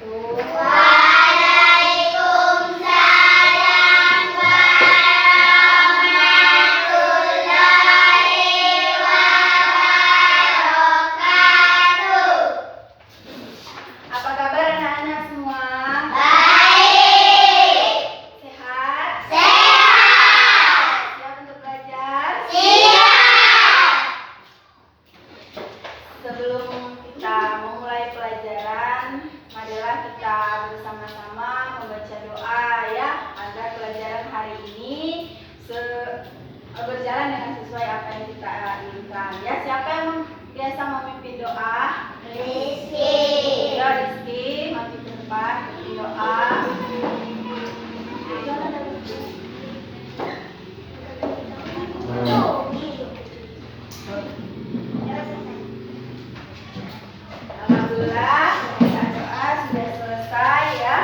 wabarakatuh. Apa kabar anak-anak semua? Baik. Sehat? Sehat. Siap untuk belajar? Siap. Sebelum kita memulai pelajaran, marilah kita bersama-sama membaca doa ya, agar pelajaran hari ini berjalan dengan sesuai apa yang kita inginkan. Ya, siapa yang biasa memimpin doa? Rizky. Ya, Rizky, maju ke depan, memimpin doa. Alhamdulillah, doa sudah selesai ya.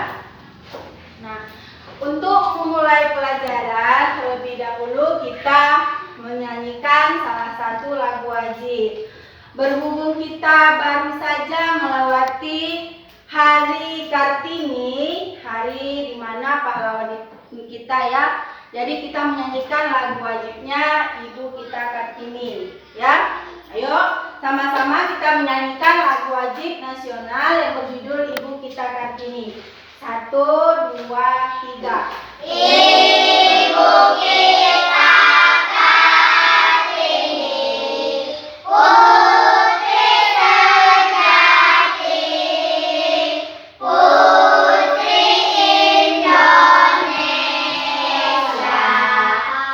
Nah, untuk memulai pelajaran terlebih dahulu kita menyanyikan salah satu lagu wajib. Berhubung kita baru saja melewati Hari Kartini, hari di mana pahlawan kita ya. Jadi kita menyanyikan lagu wajibnya Ibu kita Kartini ya. Ayo sama-sama kita menyanyikan lagu wajib nasional yang berjudul Ibu Kita Kartini. 1, 2, 3. Ibu kita Kartini, putri sejati, putri Indonesia,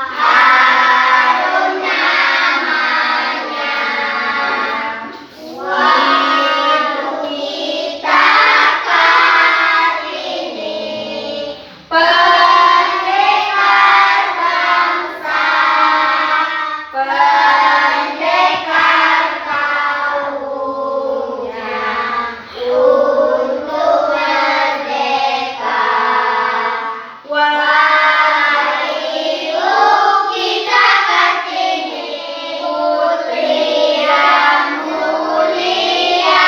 harum namanya. Ibu kita Kartini, pendekar bangsa, pendekar kaumnya untuk merdeka. Wahai Ibu kita Kartini, putri yang mulia,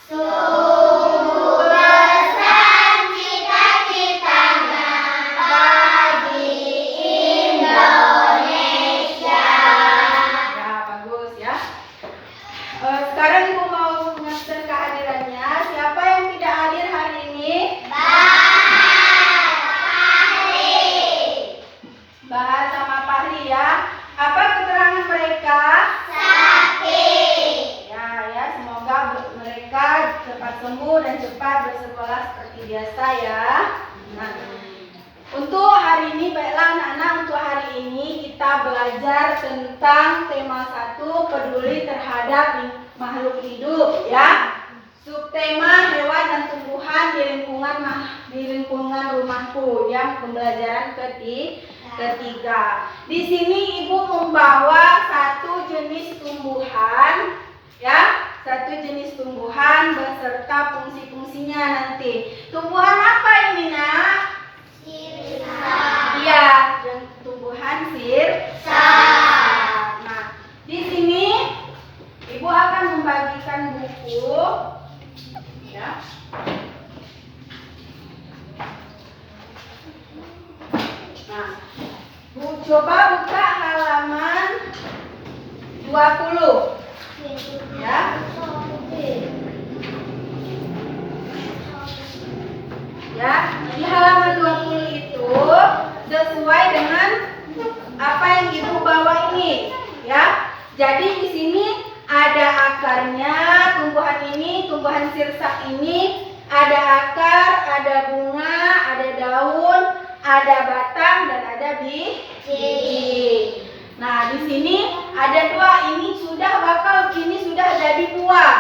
sungguh besar cita-citanya bagi Indonesia. Ya, bagus ya. Sekarang Ibu mau mengatur kehadirannya. Siapa yang tidak hadir hari ini? Bahar sama Fahri ya. Apa keterangan mereka? Sakit. Ya, semoga mereka cepat sembuh dan cepat bersekolah seperti biasa ya. Nah, untuk hari ini, baiklah anak-anak, untuk hari ini kita belajar tentang tema 1, peduli terhadap makhluk hidup ya. Subtema hewan dan tumbuhan di lingkungan rumahku yang pembelajaran ketiga. Di sini Ibu membawa satu jenis tumbuhan ya, satu jenis tumbuhan beserta fungsi-fungsinya nanti. Tumbuhan apa ini nak? Iya, yang tumbuhan sirsa. Nah, di sini Ibu akan membagikan buku ya. Nah, coba buka halaman 20 ya. Ya, di halaman 20 itu sesuai dengan apa yang Ibu bawa ini ya. Jadi di sini ada akarnya, tumbuhan sirsak ini ada akar, ada bunga, ada daun, ada batang dan ada biji. Nah, di sini ada 2, ini sudah jadi buah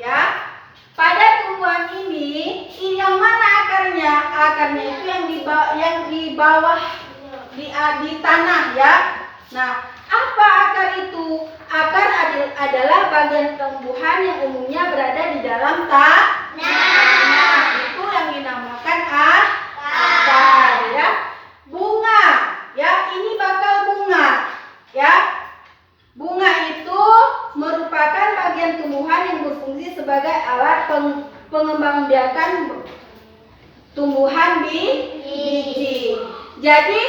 ya. Pada tumbuhan ini yang mana akarnya? Akarnya itu yang di bawah di tanah ya. Nah, apa akar itu? Akar adalah bagian tumbuhan yang umumnya berada di dalam tanah. Itu yang dinamakan akar ya. Bunga ya, ini bakal bunga ya. Bunga itu merupakan bagian tumbuhan yang berfungsi sebagai alat pengembangan membiarkan tumbuhan biji. Jadi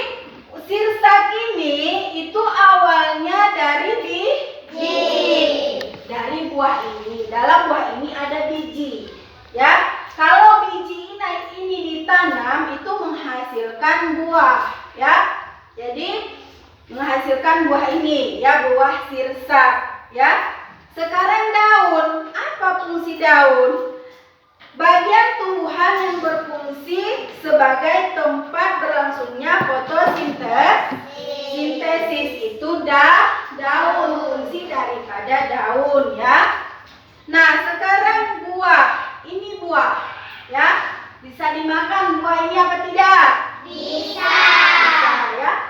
sirsak ini itu awalnya dari biji. Dari buah ini. Dalam buah ini ada biji. Ya, kalau biji ini ditanam itu menghasilkan buah. Ya, jadi menghasilkan buah ini, ya, buah sirsak. Ya, sekarang daun. Apa fungsi daun? Bagian tumbuhan yang berfungsi sebagai tempat berlangsungnya fotosintesis itu daun, fungsi daripada daun, ya. Nah, sekarang buah. Ini buah, ya. Bisa dimakan buah ini apa tidak? Bisa, ya.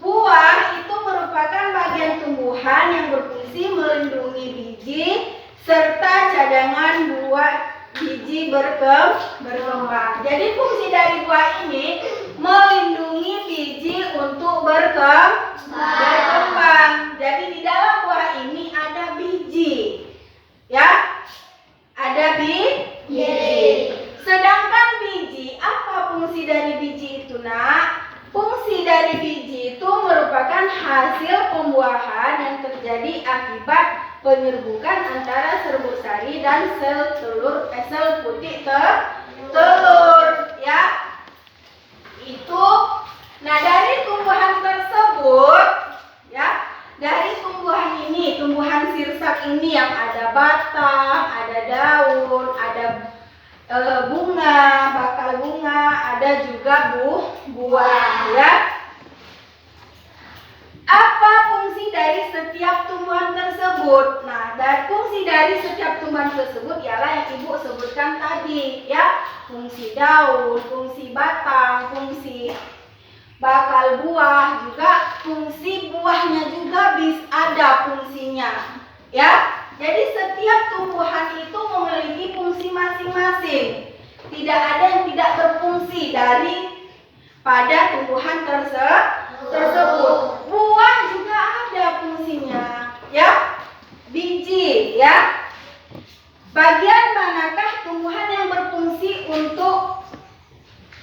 Buah itu merupakan bagian tumbuhan yang berfungsi melindungi biji serta cadangan buah biji berkembang. Jadi fungsi dari buah ini melindungi biji untuk berkembang. Jadi di dalam buah ini ada biji. Ya, ada biji. Sedangkan biji, apa fungsi dari biji itu, Nak? Fungsi dari biji itu merupakan hasil pembuahan yang terjadi akibat penyerbukan antara serbuk sari dan sel putih telur, ya. Itu. Nah, dari tumbuhan tersebut, ya, dari tumbuhan ini, tumbuhan sirsak ini yang ada batang, ada daun, ada bunga, bakal bunga, ada juga buah, ya. Apa fungsi dari setiap tumbuhan tersebut? Nah, fungsi dari setiap tumbuhan tersebut ialah yang Ibu sebutkan tadi, ya. Fungsi daun, fungsi batang, fungsi bakal buah, juga fungsi buahnya juga ada fungsinya, ya. Jadi setiap tumbuhan itu memiliki fungsi masing-masing. Tidak ada yang tidak berfungsi pada tumbuhan tersebut. Buah juga ada fungsinya, ya. Biji, ya. Bagian manakah tumbuhan yang berfungsi untuk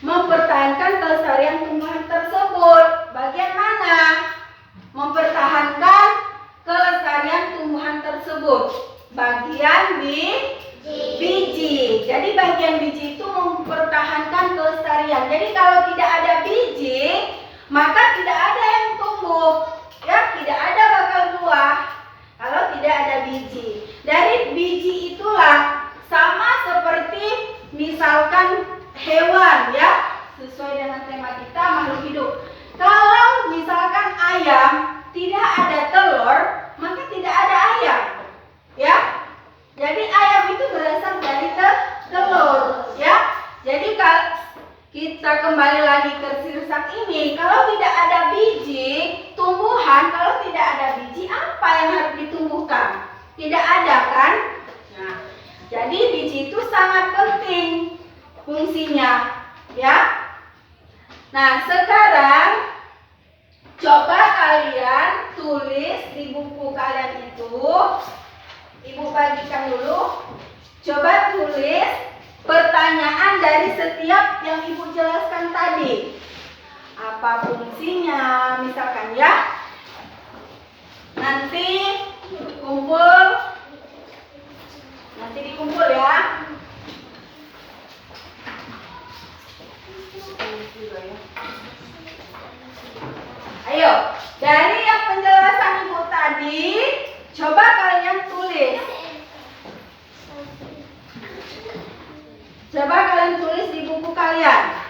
mempertahankan kelestarian tumbuhan tersebut? Bagian mana mempertahankan kelestarian tumbuhan tersebut? Bagian biji. Jadi bagian biji itu mempertahankan kelestarian. Jadi kalau tidak ada biji, maka tidak ada yang tumbuh, ya, tidak ada bakal buah kalau tidak ada biji. Dari biji itulah, sama seperti misalkan hewan, ya, sesuai dengan tema kita makhluk hidup. Kalau misalkan ayam tidak ada telur, maka tidak ada ayam, ya. Jadi ayam itu berasal dari telur, ya. Jadi kita kembali lagi ke sirsak ini. Kalau tidak ada biji, tumbuhan, kalau tidak ada biji, apa yang harus ditumbuhkan? Tidak ada, kan? Nah, jadi biji itu sangat penting fungsinya, ya. Nah, sekarang coba kalian tulis di buku kalian itu. Ibu bagikan dulu. Coba tulis pertanyaan dari setiap yang Ibu jelaskan tadi. Apa fungsinya, misalkan, ya. Nanti dikumpul, ya. Ayo, dari yang penjelasan Ibu tadi, coba kalian tulis. Coba kalian tulis di buku kalian.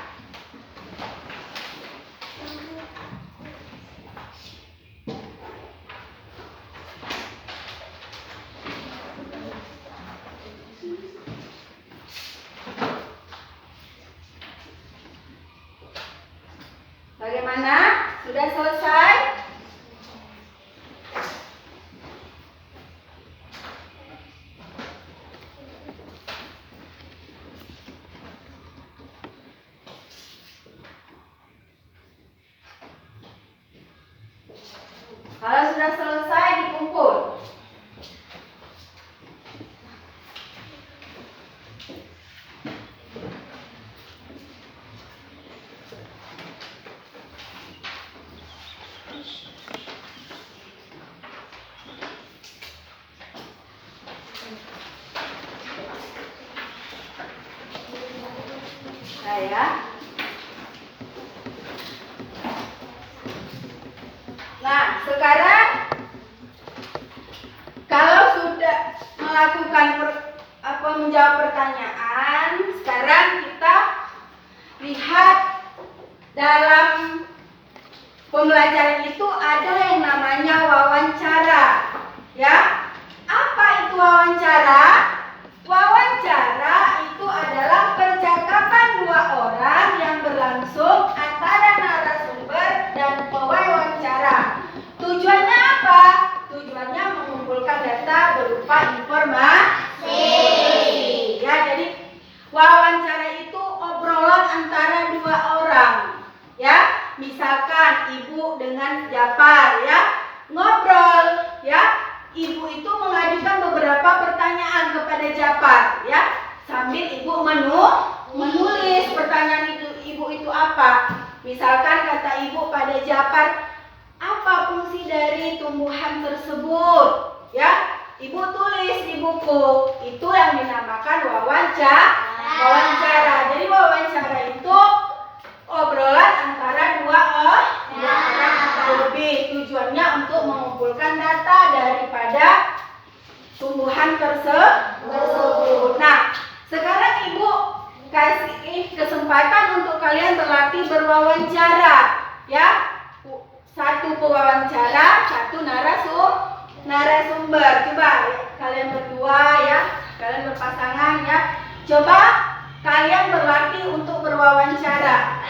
Bagaimana? Sudah selesai? Kalau sudah selesai, dikumpul. Nah ya. Nah, sekarang kalau sudah melakukan menjawab pertanyaan, sekarang kita lihat dalam pembelajaran itu ada yang namanya wawancara. Ya. Apa itu wawancara? Wawancara itu adalah percakapan dua orang yang berlangsung antara narasumber dan pewawancara. Tujuannya apa? Tujuannya mengumpulkan data berupa informasi. Ya, jadi wawancara itu obrolan antara dua orang. Ya, misalkan ibu dengan Japar, ya, ngobrol, ya. Ibu itu mengajukan beberapa pertanyaan kepada Japar, ya. Sambil ibu menulis pertanyaan ibu itu apa. Misalkan kata ibu pada Japar, apa fungsi dari tumbuhan tersebut? Ya, ibu tulis di buku. Itu yang dinamakan wawancara. Jadi wawancara itu obrolan antara dua orang atau lebih. Tujuannya untuk mengumpulkan data daripada tumbuhan tersebut. Nah, sekarang ibu kasih kesempatan untuk kalian berlatih berwawancara, ya. Satu pewawancara, satu narasumber. Coba kalian berdua, ya, kalian berpasangan, ya. Coba kalian berlatih untuk berwawancara.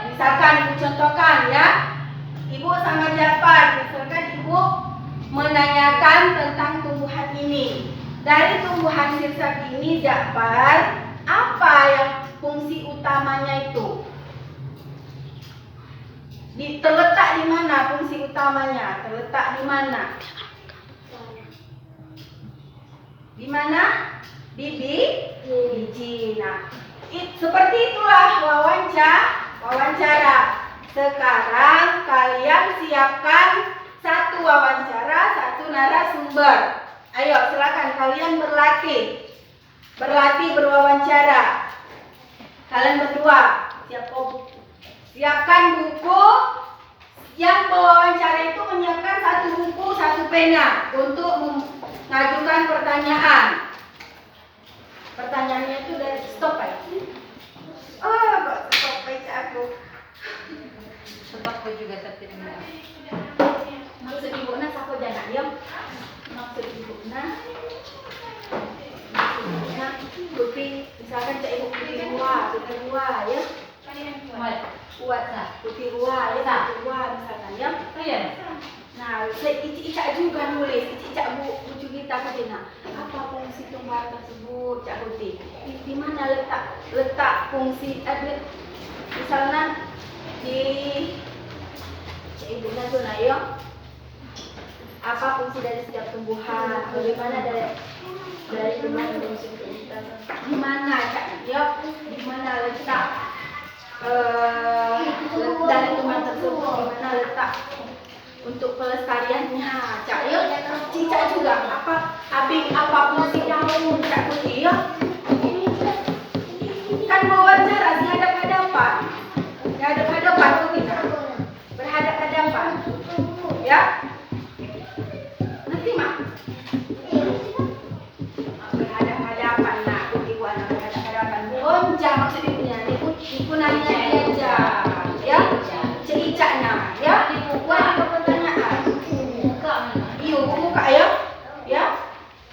Misalkan ibu contohkan, ya. Ibu sama Japar, misalkan ibu menanyakan tentang tumbuhan ini. Dari tumbuhan sirsak ini, Japar, apa yang fungsi utamanya itu? Terletak di mana fungsi utamanya? Terletak di mana? Di mana? Di biji. Nah, seperti itulah wawancara. Sekarang kalian siapkan satu wawancara, satu narasumber. Ayo, silakan kalian berlatih berwawancara. Kalian berdua siapkan buku. Yang pewawancara itu menyiapkan satu buku, satu pena untuk mengajukan pertanyaan. Pertanyaannya itu dari stop aja. Stop aja aku. Sebab aku juga tertinggal. Maksud ibu nak aku jangan diam. Maksud ibu nak putih, misalkan cak ibu putih dua, ya. Kuat lah, putih dua, ya, putih dua misalkan, ya. Iya. Nah, Ica juga nulis, Ica bu kita Kutina. Apa fungsi tumbuhan tersebut, Cak Putih? Di mana letak fungsi misalnya di ibu tuh, nah, ya. Apa fungsi dari setiap tumbuhan? Bagaimana dari tumbuhan fungsi kita? Di mana, Cak? Ya, di mana letak dari tumbuhan tersebut? Di mana letak untuk pelestariannya, Cak? Ya, Cica juga. Apa fungsi daun, Cak Putih? Ya, kan wawancara dihadap-hadapan, Kutina, berhadap-hadapan, ya. Nanti mak berhadap-hadapan, nah, Putih warna berhadap-hadapan. Bonja maksudnya punya, ibu nanya aja, ya. Cica-nya, ya. Buat pertanyaan. Iyo, buka ya. Ya.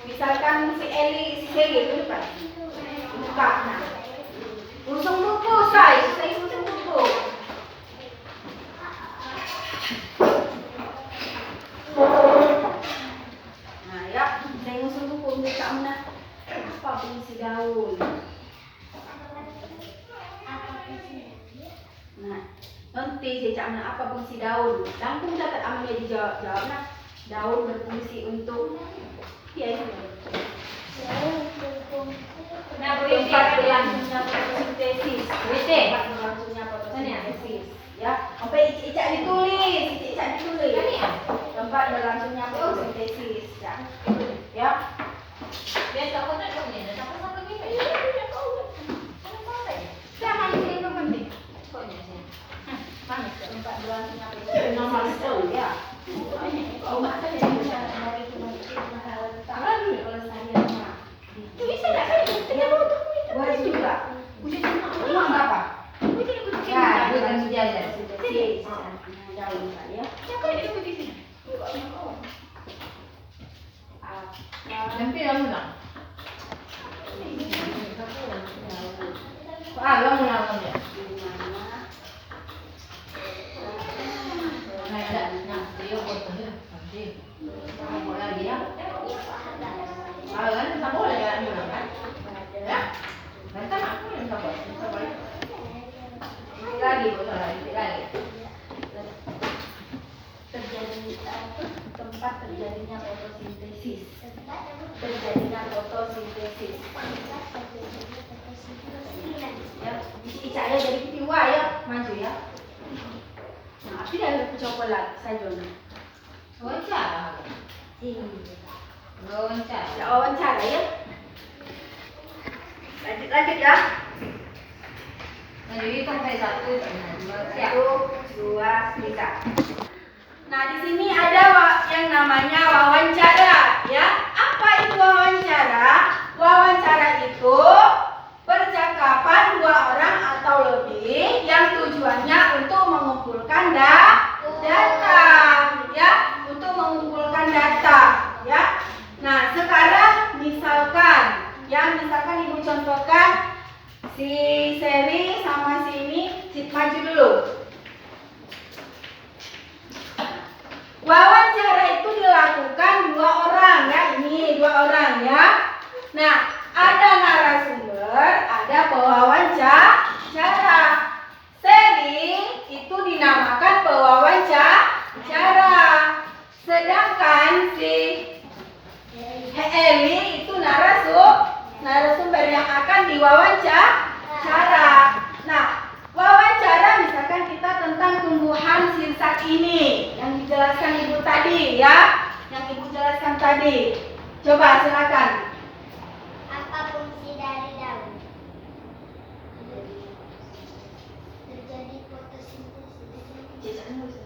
Misalkan si Eli, si Segi itu depan. Buka. Nah. Usung buku, saya usung buku. Nah, ya, saya usung buku untuk kamu. Apa fungsi daun? Nah, nanti saya cakap apa fungsi daun. Langsung catat amalnya dijawab. Nah, daun berfungsi untuk tempat berlangsungnya fotosintesis. Tempat berlangsungnya fotosintesis. Ya, sampai Ica ditulis. Tempat berlangsungnya fotosintesis. Ya. Siapa lagi, ulang lagi. Tempat terjadinya fotosintesis. Terjadinya fotosintesis. Ya, Ica ya jadi ketiwa ya, maju ya. Nah, api dah coklat saja. Wawancara. Wawancara. Ya, wawancara ya. Lanjut ya. Nah, jadi sampai 1, 2, siap. 1, 2, 3. Nah, di sini ada yang namanya wawancara, ya. Apa itu wawancara? Wawancara itu percakapan 2 orang atau lebih yang tujuannya untuk mengumpulkan data, ya, untuk mengumpulkan data, ya. Nah, sekarang misalkan Ibu contohkan si Seri sama si ini, maju dulu. Wawancara itu dilakukan 2 orang ya, ini 2 orang ya. Nah, ada narasumber, ada pewawancara. Seri itu dinamakan pewawancara. Sedangkan si Eli itu narasumber yang akan diwawancara. Nah, wawancara misalkan kita tentang tumbuhan sirsak ini yang dijelaskan Ibu tadi ya, Coba silakan. Apa fungsi dari daun? Terjadi fotosintesis.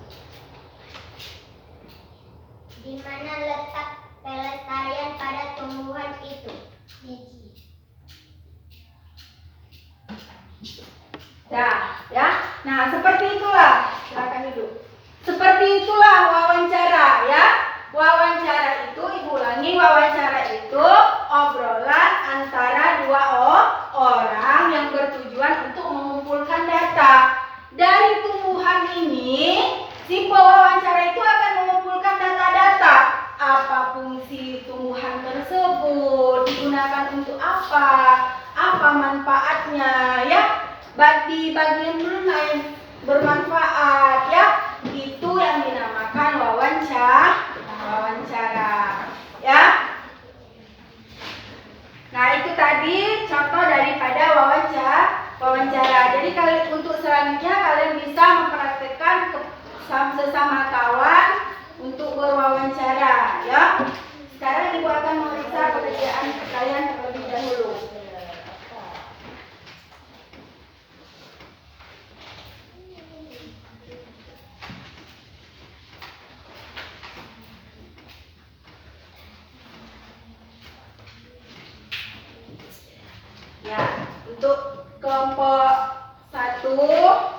Di mana letak pelestarian pada tumbuhan itu? Biji. Ya. Nah, seperti itulah. Silakan duduk. Seperti itulah wawancara ya. Wawancara itu, Ibu ulangi, wawancara itu obrolan antara 2 orang yang bertujuan untuk mengumpulkan data. Dari tumbuhan ini, si pewawancara itu akan mengumpulkan data-data. Apa fungsi tumbuhan tersebut, digunakan untuk apa manfaatnya ya. Di bagian mana yang bermanfaat ya, itu yang dinamakan wawancara ya. Nah, itu tadi contoh daripada wawancara. Jadi untuk selanjutnya kalian bisa mempraktekkan sesama kawan untuk berwawancara ya. Sekarang Ibu akan memeriksa pekerjaan kalian terlebih dahulu. Ya, untuk kelompok 1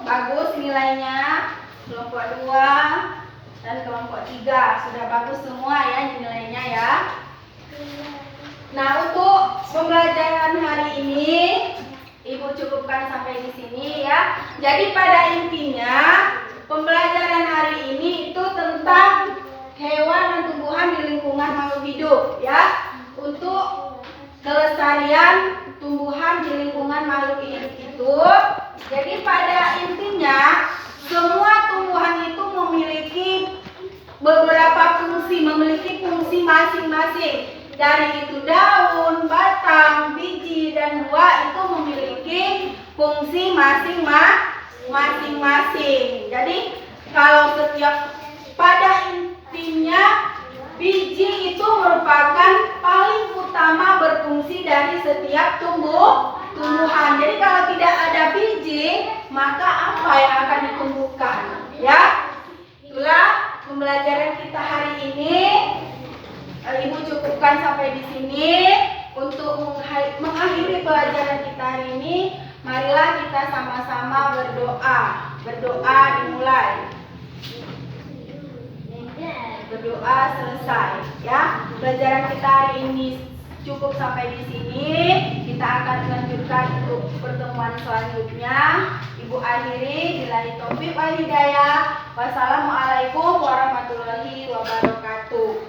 bagus nilainya, kelompok 2 dan kelompok 3 sudah bagus semua ya nilainya ya. Nah, untuk pembelajaran hari ini Ibu cukupkan sampai di sini ya. Jadi pada intinya pembelajaran hari ini itu tentang hewan dan tumbuhan di lingkungan makhluk hidup ya. Untuk kelestarian tumbuhan di lingkungan makhluk hidup itu, jadi pada intinya semua tumbuhan itu memiliki beberapa fungsi, masing-masing. Dari itu daun, batang, biji, dan buah itu memiliki fungsi masing-masing. Jadi kalau pada intinya biji itu merupakan paling utama berfungsi dari setiap tumbuhan. Jadi kalau tidak ada biji, maka apa yang akan ditumbuhkan? Ya, itulah pembelajaran kita hari ini. Ibu cukupkan sampai di sini. Untuk mengakhiri pelajaran kita hari ini, marilah kita sama-sama berdoa. Berdoa dimulai. Berdoa selesai ya. Pelajaran kita hari ini cukup sampai di sini. Kita akan lanjutkan untuk pertemuan selanjutnya. Ibu akhiri, billahi taufiq wal hidayah. Wassalamualaikum warahmatullahi wabarakatuh.